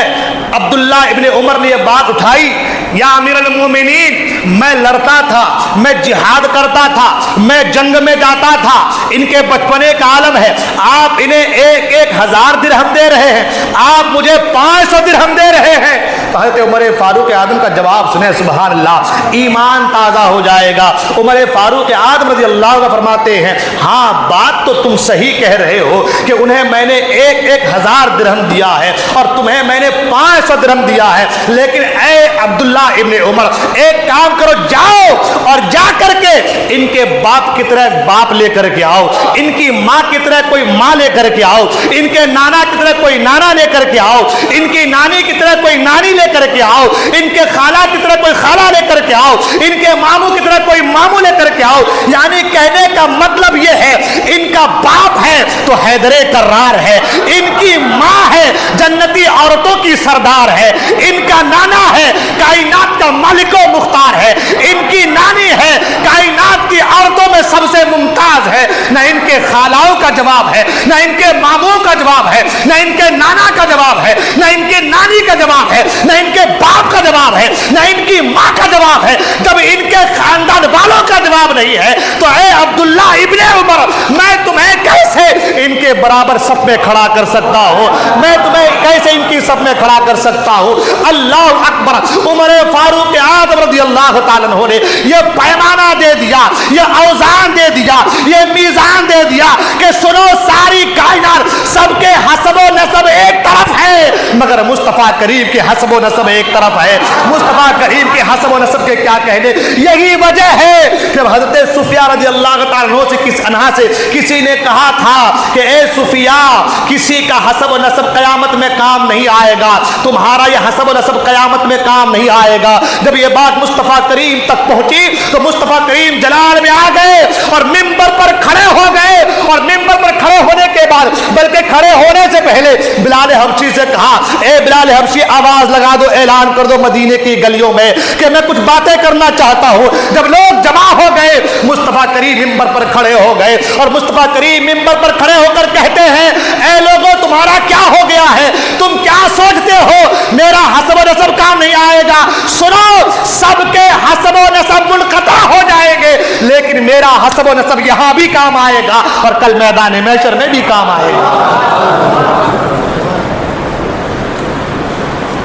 C: عبداللہ ابن عمر نے یہ بات اٹھائی, یا امیر المومنین میں لڑتا تھا, میں جہاد کرتا تھا, میں جنگ میں جاتا تھا, ان کے بچپنے کا عالم ہے, آپ انہیں 1000 درہم دے رہے ہیں, آپ مجھے 500 درہم دے رہے ہیں. حضرت عمر فاروق اعظم کا جواب سنیں, سبحان اللہ, ایمان تازہ ہو جائے گا. عمر فاروق اعظم رضی اللہ عنہ فرماتے ہیں ہاں بات تو تم صحیح کہہ رہے ہو کہ انہیں میں نے 1000 درہم دیا ہے اور تمہیں میں نے 500 درہم دیا ہے, لیکن اے عبداللہ ابن عمر ایک کام کرو, جاؤ اور جا کر کے ان کے باپ کی طرح باپ لے کر کے آؤ, ان کی ماں کی طرح کوئی ماں لے کر کے آؤ, ان کے نانا کی طرح کوئی نانا لے کر کے آؤ, ان کی نانی کی طرح کوئی نانی لے کر کے آؤ, ان کے خالہ کی طرح کوئی خالہ لے کر کے آؤ, ان کے ماموں کی طرح کوئی ماموں لے کر کے آؤ. یعنی کہنے کا مطلب یہ ہے ان کا باپ ہے تو حیدر کرار ہے, ان کی ماں ہے جنتی عورتوں کی سردار ہے, ان کا نانا ہے کائنات کا مالک و مختار ہے, ان کی نانی ہے کائنات کی عورتوں میں سب سے ممتاز ہے. نہ ان کے خالاؤں کا جواب ہے, نہ ان کے ماموں کا جواب ہے, نہ ان کے نانا کا جواب ہے, نہ ان کے نانی کا جواب ہے, نہ ان کے باپ کا جواب ہے, نہ ان کی ماں کا جواب ہے. جب ان کے خاندان والوں کا جواب نہیں ہے تو اے عبداللہ ابن عمر میں تمہیں کیسے ان کے برابر صف میں کھڑا کر سکتا ہوں, میں تمہیں کیسے ان کی صف میں کھڑا کر سکتا ہوں. اللہ اکبر. عمر فاروق اعظم رضی اللہ تعالیٰ عنہ نے یہ پیمانہ دے دیا, یہ اوزان دے دیا, یہ میزان دے دیا کہ سنو ساری کائنات سب کے حسب و نسب ایک طرف ہے مگر مصطفیٰ کریم کے حسب و نسب ایک طرف ہے. مصطفیٰ کریم کے حسب و نسب کے کیا کہنے, یہی وجہ ہے کہ حضرت صفیہ رضی اللہ تعالیٰ عنہ سے کس انہا سے کسی نے کہا تھا کہ اے صفیہ کسی کا حسب و نسب قیامت میں کام نہیں آئے گا, تمہارا یہ حسب و نسب قیامت میں کام نہیں آئے گا. جب یہ بات مصطفیٰ کریم تک پہنچی تو مصطفیٰ کریم جلال میں آ گئے اور منبر پر کھڑے ہو گئے, اور منبر پر کھڑے ہونے کے بعد بلکہ کھڑے ہونے سے پہلے بلال حبشی سے کہا اے بلال حبشی آواز لگا دو, اعلان کر دو مدینے کی گلیوں میں کہ میں کچھ باتیں کرنا چاہتا ہوں. جب لوگ جمع ہو گئے مصطفیٰ کریم منبر پر کھڑے ہو گئے اور مصطفیٰ کریم منبر پر کھڑے ہو کر کہتے ہیں اے لوگوں تمہارا کیا ہو گیا ہے, تم کیا سوچتے ہو میرا حسب و نسب کام نہیں آئے گا. سنو سب کے حسب و نسب منقطع ہو جائیں گے لیکن میرا حسب و نسب یہاں بھی کام آئے گا اور کل میدان محشر میں بھی کام آئے گا.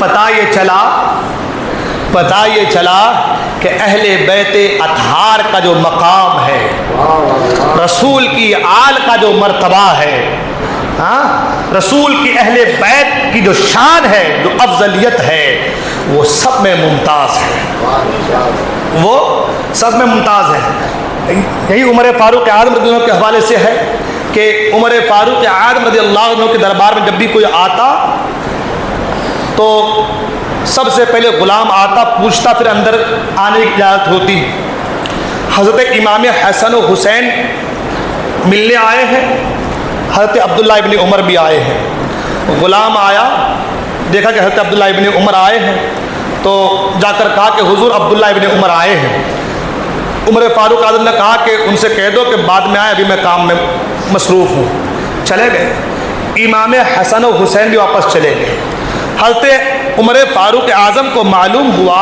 C: پتہ یہ چلا کہ اہل بیت اطہار کا جو مقام ہے, رسول کی آل کا جو مرتبہ ہے, رسول کی اہل بیت کی جو شان ہے, جو افضلیت ہے, وہ سب میں ممتاز ہے, وہ سب میں ممتاز ہے. یہی عمر فاروق اعظم رضی اللہ عنہ کے حوالے سے ہے کہ عمر فاروق اعظم رضی اللہ عنہ کے دربار میں جب بھی کوئی آتا تو سب سے پہلے غلام آتا, پوچھتا, پھر اندر آنے کی اجازت ہوتی. حضرت امام حسن و حسین ملنے آئے ہیں, حضرت عبداللہ ابن عمر بھی آئے ہیں. غلام آیا, دیکھا کہ حضرت عبداللہ ابن عمر آئے ہیں تو جا کر کہا کہ حضور عبداللہ ابن عمر آئے ہیں. عمر فاروق اعظم نے کہا کہ ان سے کہہ دو کہ بعد میں آئے, ابھی میں کام میں مصروف ہوں. چلے گئے. امام حسن و حسین بھی واپس چلے گئے. حضرت عمر فاروق اعظم کو معلوم ہوا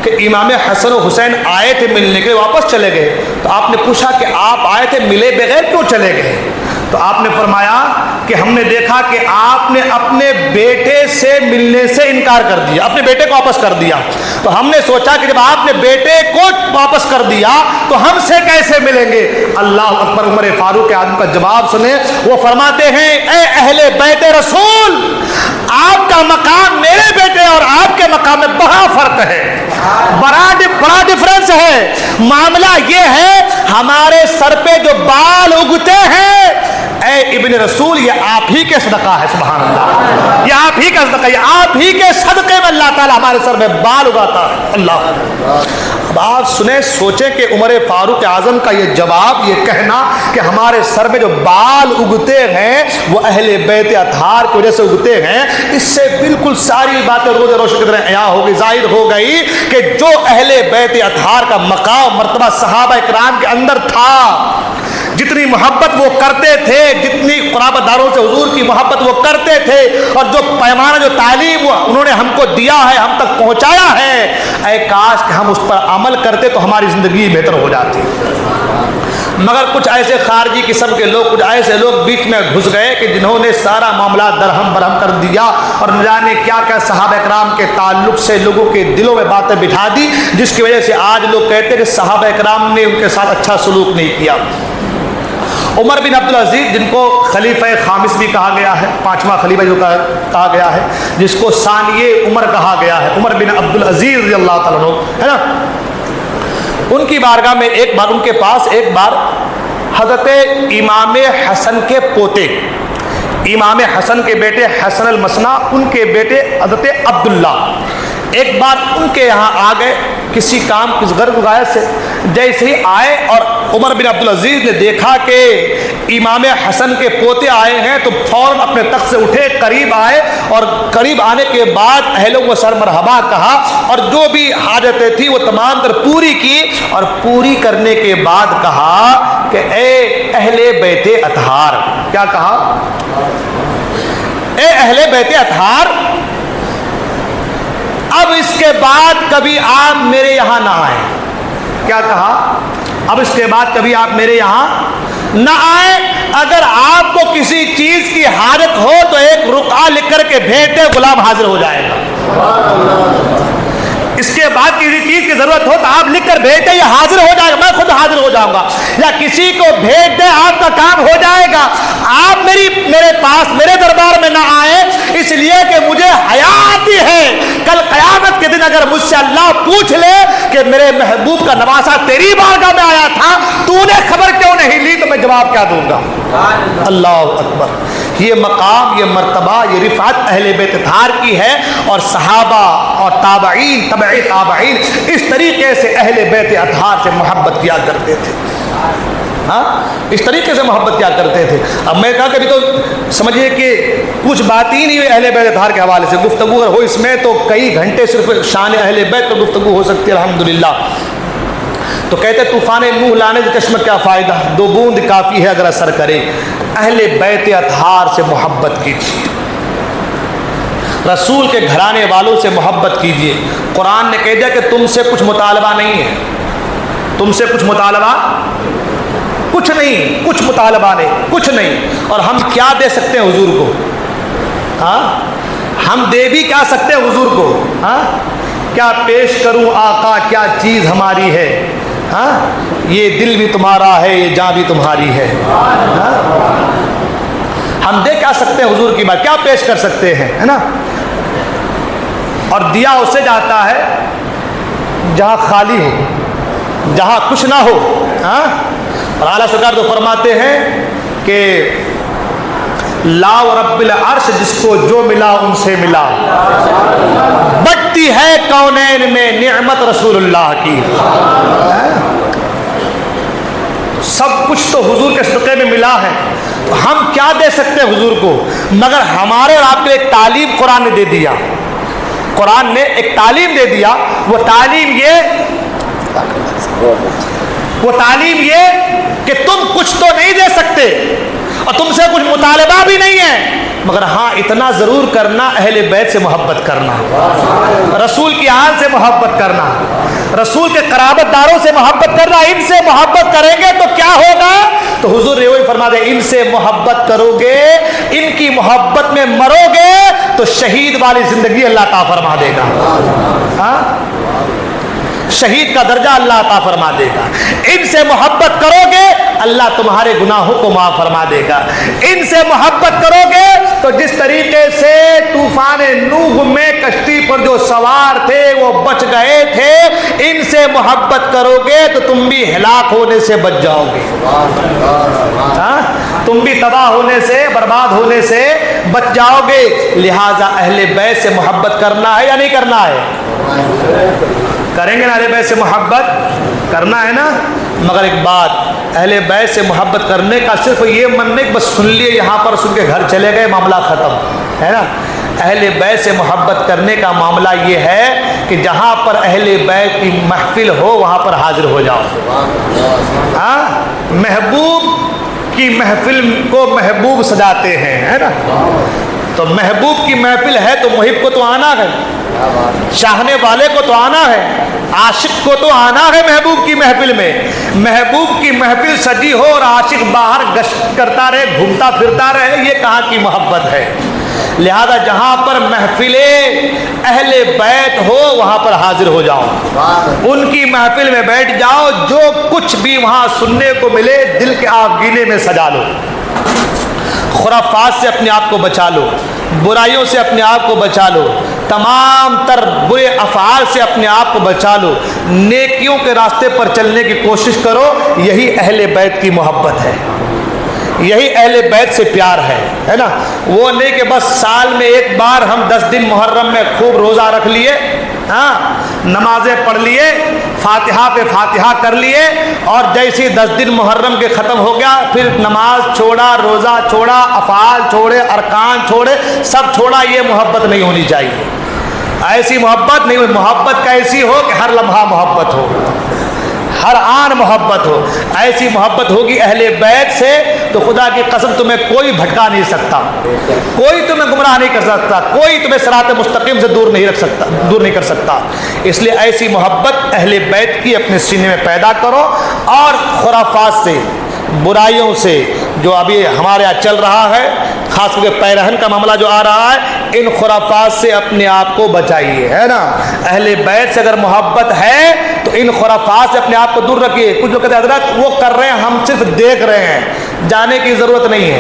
C: کہ امام حسن و حسین آئے تھے ملنے کے, واپس چلے گئے. تو آپ نے پوچھا کہ آپ آئے تھے ملے بغیر کیوں چلے گئے؟ تو آپ نے فرمایا کہ ہم نے دیکھا کہ آپ نے اپنے بیٹے سے ملنے سے انکار کر دیا, اپنے بیٹے کو واپس کر دیا. تو ہم نے سوچا کہ جب آپ نے بیٹے کو واپس کر دیا تو ہم سے کیسے ملیں گے. اللہ اکبر. عمر فاروق اعظم کا جواب سنیں, وہ فرماتے ہیں اے اہل بیت رسول, آپ کا مقام میرے بیٹے اور آپ کے مقام میں بڑا فرق ہے, بڑا ڈفرنس ہے. معاملہ یہ ہے ہمارے سر پہ جو بال اگتے ہیں اے ابن رسول یہ آپ ہی کے صدقہ ہے، سبحان اللہ، یہ آپ ہی کا صدقہ، یہ آپ ہی کے صدقے میں اللہ تعالیٰ ہمارے سر میں بال اگاتا ہے۔ اللہ، اب آپ سنیں، سوچیں کہ عمر فاروق اعظم کا یہ جواب، یہ کہنا کہ ہمارے سر میں جو بال اگتے ہیں وہ اہل بیت اطہار کی وجہ سے اگتے ہیں، اس سے بالکل ساری باتیں روز روشن کی طرح عیاں ہو گئی، ظاہر ہو گئی کہ جو اہل بیت اطہار کا مقام مرتبہ صحابہ کرام کے اندر تھا، جتنی محبت وہ کرتے تھے، جتنی قرابت داروں سے حضور کی محبت وہ کرتے تھے، اور جو پیمانہ، جو تعلیم انہوں نے ہم کو دیا ہے، ہم تک پہنچایا ہے، اے کاش کہ ہم اس پر عمل کرتے تو ہماری زندگی بہتر ہو جاتی۔ مگر کچھ ایسے خارجی قسم کے لوگ، کچھ ایسے لوگ بیچ میں گھس گئے کہ جنہوں نے سارا معاملات درہم برہم کر دیا، اور نہ جانے کیا کیا صحابہ کرام کے تعلق سے لوگوں کے دلوں میں باتیں بٹھا دی، جس کی وجہ سے آج لوگ کہتے ہیں کہ صحابہ کرام نے ان کے ساتھ اچھا سلوک نہیں کیا۔ عمر بن عبدالعزیز، جن کو خلیفہ خامس بھی کہا گیا ہے، پانچواں خلیفہ جو کہا گیا ہے، جس کو ثانیہ عمر کہا گیا ہے، عمر بن عبدالعزیز رضی اللہ تعالیٰ عنہ، ہے نا، ان کی بارگاہ میں ایک بار، ان کے پاس ایک بار حضرت امام حسن کے پوتے، امام حسن کے بیٹے حسن المثنیٰ، ان کے بیٹے حضرت عبداللہ ایک بار ان کے یہاں آ گئے کسی کام، کس غرض غایت سے۔ جیسے ہی آئے اور عمر بن عبدالعزیز نے دیکھا کہ امام حسن کے پوتے آئے ہیں تو فوراً اپنے تخت سے اٹھے، قریب آئے، اور قریب آنے کے بعد اہلوں کو سر مرحبا کہا، اور جو بھی حاجتیں تھیں وہ تمام تر پوری کی، اور پوری کرنے کے بعد کہا کہ اے اہل بیت اطہار، کیا کہا؟ اے اہل بیت اطہار، اب اس کے بعد کبھی آپ میرے یہاں نہ آئیں۔ کیا کہا؟ اب اس کے بعد کبھی آپ میرے یہاں نہ آئیں، اگر آپ کو کسی چیز کی حاجت ہو تو ایک رقعہ لکھ کر کے بھیج دے، غلام حاضر ہو جائے گا۔ اس کے بعد کسی چیز کی ضرورت ہو تو آپ لکھ کر بھیج دیں، یہ حاضر ہو جائے گا، میں خود حاضر ہو جاؤں گا، یا کسی کو بھیج دیں، آپ کا کام ہو جائے گا۔ آپ میرے پاس، میرے دربار میں نہ آئیں اس لیے کہ مجھے حیا آتی ہے، کل قیامت کے دن اگر مجھ سے اللہ پوچھ لے کہ میرے محبوب کا نواسہ تیری بارگاہ میں آیا تھا، تو نے خبر کیوں نہیں لی، تو میں جواب کیا دوں گا؟ اللہ اکبر۔ یہ مقام، یہ مرتبہ، یہ رفعت اہل بیت اطہار کی ہے، اور صحابہ اور تابعین، تبع تابعین اس طریقے سے اہل بیت اطہار سے محبت کیا کرتے تھے، ہاں، اس طریقے سے محبت کیا کرتے تھے۔ اب میں کہا کہ ابھی تو سمجھیے کہ کچھ بات ہی نہیں ہوئی اہل بیت اطہار کے حوالے سے، گفتگو اگر ہو اس میں تو کئی گھنٹے صرف شان اہل بیت پر گفتگو ہو سکتی ہے، الحمدللہ۔ تو کہتے طوفان نوح لانے سے چشمہ کیا فائدہ، دو بوند کافی ہے اگر اثر کرے۔ اہل بیت اطہار سے محبت کیجیے، رسول کے گھرانے والوں سے محبت کیجیے۔ قرآن نے کہہ دیا کہ تم سے کچھ مطالبہ نہیں ہے، تم سے کچھ مطالبہ کچھ نہیں، کچھ مطالبہ نہیں، کچھ نہیں۔ اور ہم کیا دے سکتے ہیں حضور کو؟ ہاں، ہم دے بھی کیا سکتے ہیں حضور کو؟ ہاں، کیا پیش کروں آقا، کیا چیز ہماری ہے؟ ہاں، یہ دل بھی تمہارا ہے، یہ جاں بھی تمہاری ہے۔ ہاں، ہم دے کیا سکتے ہیں حضور کی بات، کیا پیش کر سکتے ہیں، ہے نا؟ اور دیا اسے جاتا ہے جہاں خالی ہو، جہاں کچھ نہ ہو۔ ہاں، اور اعلیٰ سرکار تو فرماتے ہیں کہ لا و رب العرش، جس کو جو ملا ان سے ملا، بٹتی ہے کونین میں نعمت رسول اللہ کی۔ سب کچھ تو حضور کے صدقے میں ملا ہے، تو ہم کیا دے سکتے ہیں حضور کو؟ مگر ہمارے اور آپ کو ایک تعلیم قرآن نے دے دیا، قرآن نے ایک تعلیم دے دیا، وہ تعلیم یہ کہ تم کچھ تو نہیں دے سکتے اور تم سے کچھ مطالبہ بھی نہیں ہے، مگر ہاں اتنا ضرور کرنا، اہل بیت سے محبت کرنا، رسول کی آل سے محبت کرنا، رسول کے قرابت داروں سے محبت کرنا۔ ان سے محبت کریں گے تو کیا ہوگا؟ تو حضور نے وہی فرما دے، ان سے محبت کرو گے، ان کی محبت میں مرو گے تو شہید والی زندگی اللہ عطا فرما دے گا۔ ہاں، شہید کا درجہ اللہ عطا فرما دے گا۔ ان سے محبت کرو گے اللہ تمہارے گناہوں کو معاف فرما دے گا۔ ان سے محبت کرو گے تو جس طریقے سے طوفان نوح میں کشتی پر جو سوار تھے وہ بچ گئے تھے، ان سے محبت کرو گے تو تم بھی ہلاک ہونے سے بچ جاؤ گے۔ تم بھی تباہ ہونے سے برباد ہونے سے بچ جاؤ گے. لہٰذا اہل بیت سے محبت کرنا ہے یا نہیں کرنا ہے؟ کریں گے نا؟ اہل بیت سے محبت کرنا ہے نا. مگر ایک بات, اہل بیت سے محبت کرنے کا صرف یہ من نہیں کہ بس سن لیے یہاں پر سن کے گھر چلے گئے معاملہ ختم ہے نا. اہل بیت سے محبت کرنے کا معاملہ یہ ہے کہ جہاں پر اہل بیت کی محفل ہو وہاں پر حاضر ہو جاؤ. ہاں, محبوب کی محفل کو محبوب سجاتے ہیں ہے نا. تو محبوب کی محفل ہے تو محب کو تو آنا ہے, چاہنے والے کو تو آنا ہے, عاشق کو تو آنا ہے محبوب کی محفل میں. محبوب کی محفل سجی ہو اور عاشق باہر گشت کرتا رہے, گھومتا پھرتا رہے, یہ کہاں کی محبت ہے؟ لہذا جہاں پر محفل اہل بیت ہو وہاں پر حاضر ہو جاؤ, ان کی محفل میں بیٹھ جاؤ, جو کچھ بھی وہاں سننے کو ملے دل کے آبگینے میں سجا لو. خرافات سے اپنے آپ کو بچا لو, برائیوں سے اپنے آپ کو بچا لو, تمام تر برے افعال سے اپنے آپ کو بچا لو, نیکیوں کے راستے پر چلنے کی کوشش کرو. یہی اہل بیت کی محبت ہے, یہی اہل بیت سے پیار ہے نا. وہ نہیں کہ بس سال میں ایک بار ہم 10 دن محرم میں خوب روزہ رکھ لیے, ہاں نمازیں پڑھ لیے, فاتحہ پہ فاتحہ کر لیے, اور جیسے 10 دن محرم کے ختم ہو گیا پھر نماز چھوڑا, روزہ چھوڑا, افعال چھوڑے, ارکان چھوڑے, سب چھوڑا. یہ محبت نہیں ہونی چاہیے. ایسی محبت نہیں. محبت کیسی ہو کہ ہر لمحہ محبت ہو, ہر آن محبت ہو. ایسی محبت ہوگی اہل بیت سے تو خدا کی قسم تمہیں کوئی بھٹکا نہیں سکتا, کوئی تمہیں گمراہ نہیں کر سکتا, کوئی تمہیں صراط مستقیم سے دور نہیں کر سکتا. اس لیے ایسی محبت اہل بیت کی اپنے سینے میں پیدا کرو, اور خرافات سے, برائیوں سے جو ابھی ہمارے یہاں چل رہا ہے, خاص کر کے پیرہن کا معاملہ جو آ رہا ہے, ان خرافات سے اپنے آپ کو بچائیے ہے نا. اہل بیت سے اگر محبت ہے تو ان خرافات سے اپنے آپ کو دور رکھیے. کچھ لوگ کہتے ہیں حضرت وہ کر رہے ہیں ہم صرف دیکھ رہے ہیں, جانے کی ضرورت نہیں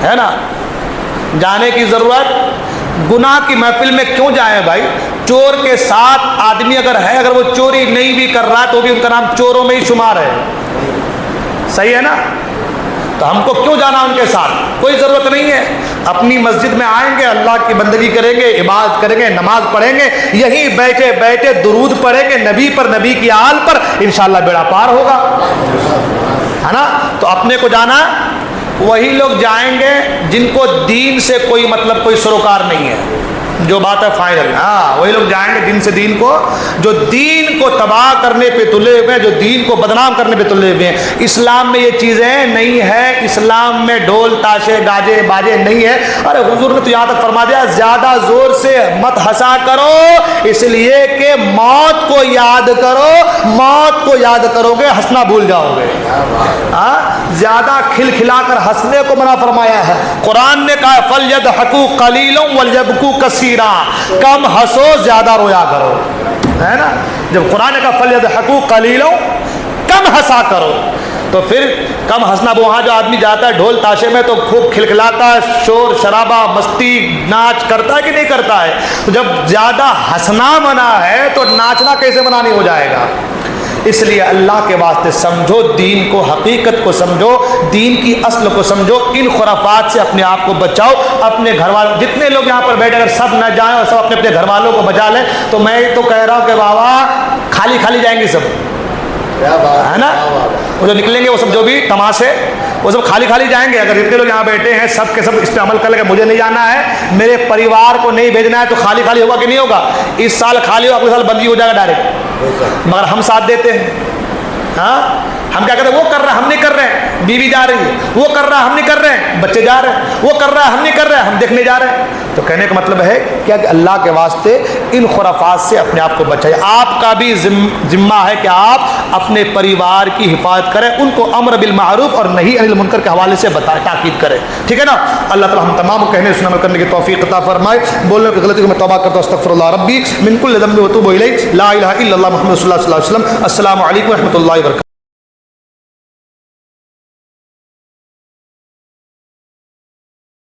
C: ہے نا, جانے کی ضرورت. گناہ کی محفل میں کیوں جائیں بھائی؟ چور کے ساتھ آدمی اگر ہے, اگر وہ چوری نہیں بھی کر رہا تو بھی ان کا نام چوروں میں ہی شمار ہے, صحیح ہے نا. تو ہم کو کیوں جانا ان کے ساتھ؟ کوئی ضرورت نہیں ہے. اپنی مسجد میں آئیں گے, اللہ کی بندگی کریں گے, عبادت کریں گے, نماز پڑھیں گے, یہیں بیٹھے بیٹھے درود پڑھیں گے نبی پر, نبی کی آل پر, انشاءاللہ بیڑا پار ہوگا ہے نا. تو اپنے کو جانا, وہی لوگ جائیں گے جن کو دین سے کوئی مطلب, کوئی سروکار نہیں ہے. جو بات ہے فائنل, ہاں وہی لوگ جائیں گے جن سے دین کو, جو دین کو تباہ کرنے پہ تلے ہوئے ہیں, جو دین کو بدنام کرنے پہ تلے ہوئے ہیں. اسلام میں یہ چیزیں نہیں ہے, اسلام میں ڈھول تاشے گاجے باجے نہیں ہے. ارے حضور نے تو یہاں تک فرما دیا زیادہ زور سے مت ہنسا کرو, اس لیے کہ موت کو یاد کرو, موت کو یاد کرو گے ہنسنا بھول جاؤ گے. زیادہ کھل کھلا کر ہنسنے کو منع فرمایا ہے. قرآن نے کہا فَلْيَضْحَكُوا قَلِيلًا وَلْيَبْكُوا كَثِيرًا, کم ہنسو زیادہ رویا کرو ہے نا. جب قرآن نے کہا فَلْيَضْحَكُوا قَلِيلًا, کم ہنسا کرو, تو پھر کم ہنسنا, وہاں جو آدمی جاتا ہے ڈھول تاشے میں تو خوب کھلکھلاتا ہے, شور شرابہ مستی ناچ کرتا ہے کہ نہیں کرتا ہے. تو جب زیادہ ہنسنا منع ہے تو ناچنا کیسے منع نہیں ہو جائے گا؟ اس لیے اللہ کے واسطے سمجھو دین کو, حقیقت کو سمجھو, دین کی اصل کو سمجھو. ان خرافات سے اپنے آپ کو بچاؤ. اپنے گھر والوں, جتنے لوگ یہاں پر بیٹھے اگر سب نہ جائیں اور سب اپنے اپنے گھر والوں کو بچا لیں تو میں تو کہہ رہا ہوں کہ بابا خالی خالی جائیں گے سب ہے نا. وہ جو نکلیں گے وہ سب جو بھی تماشے وہ سب خالی خالی جائیں گے. اگر جتنے لوگ یہاں بیٹھے ہیں سب کے سب اس پہ عمل کر لیں گے, مجھے نہیں جانا ہے, میرے پریوار کو نہیں بھیجنا ہے, تو خالی خالی ہوگا کہ نہیں ہوگا؟ اس سال خالی ہو, اگلے سال بندی ہو جائے گا ڈائریکٹ. مگر ہم ساتھ دیتے ہیں. ہاں ہم کیا کرتے ہیں, وہ کر رہا ہے ہم نہیں کر رہے ہیں, بیوی جا رہی ہے, وہ کر رہا ہے ہم نہیں کر رہے ہیں, بچے جا رہے ہیں, وہ کر رہا ہے ہم نہیں کر رہے ہیں, ہم دیکھنے جا رہے ہیں. تو کہنے کا مطلب ہے کیا کہ اللہ کے واسطے ان خرافات سے اپنے آپ کو بچائیں. آپ کا بھی ذمہ ہے کہ آپ اپنے پریوار کی حفاظت کریں, ان کو امر بالمعروف اور نہی عن المنکر کے حوالے سے تاکید کریں, ٹھیک ہے نا. اللہ تعالی ہم تمام کو کہنے سننے کرنے کی توفیق عطا فرمائے. بولنے کی غلطی کو میں توبہ کرتا ہوں, استغفر اللہ ربی من کل ذنب و اتوب الیہ, لا الہ الا اللہ محمد صلی اللہ علیہ وسلم. السلام علیکم و رحمۃ اللہ وبرکاتہ.